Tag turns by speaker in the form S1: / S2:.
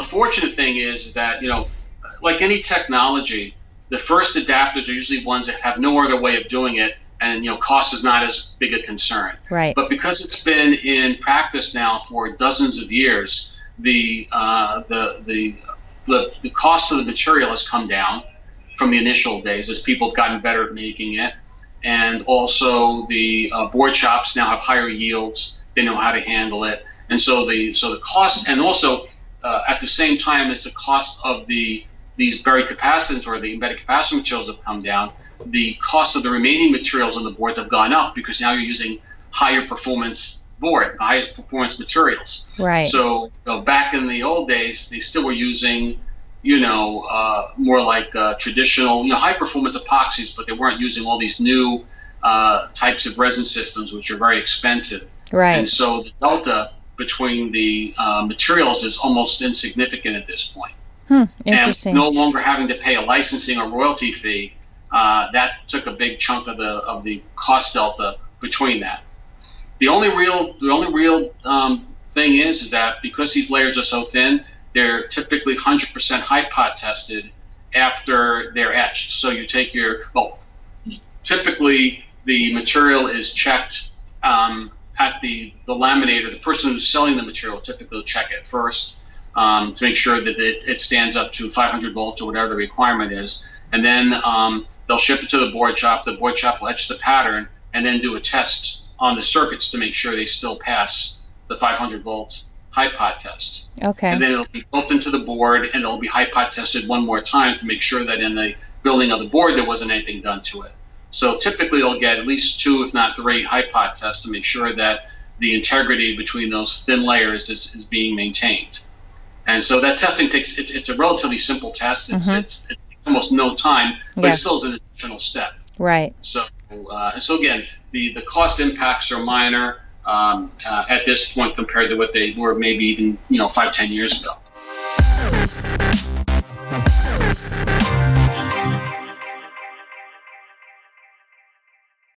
S1: unfortunate thing is that, like any technology, the first adapters are usually ones that have no other way of doing it, and cost is not as big a concern.
S2: Right.
S1: But because it's been in practice now for dozens of years, the cost of the material has come down from the initial days as people have gotten better at making it, and also the board shops now have higher yields. They know how to handle it, and so the cost, and also at the same time as the cost of these buried capacitance or the embedded capacitor materials have come down, the cost of the remaining materials on the boards have gone up because now you're using higher performance highest performance materials.
S2: Right.
S1: So back in the old days, they still were using, more like traditional, high performance epoxies, but they weren't using all these new types of resin systems, which are very expensive.
S2: Right.
S1: And so the delta between the materials is almost insignificant at this point.
S2: Interesting.
S1: And no longer having to pay a licensing or royalty fee, that took a big chunk of the cost delta between that. The only real thing is that because these layers are so thin, they're typically 100% high pot tested after they're etched. So you take typically the material is checked at the laminator. The person who's selling the material typically will check it first to make sure that it stands up to 500 volts or whatever the requirement is. And then they'll ship it to the board shop. The board shop will etch the pattern and then do a test on the circuits to make sure they still pass the 500 volt high pot test.
S2: Okay.
S1: And then it'll be built into the board, and it'll be high pot tested one more time to make sure that in the building of the board there wasn't anything done to it. So typically you'll get at least 2, if not 3, high pot tests to make sure that the integrity between those thin layers is being maintained. And so that testing it's a relatively simple test. It's almost no time, but it still is an additional step.
S2: Right.
S1: So again, the cost impacts are minor at this point compared to what they were maybe even 5-10 years ago.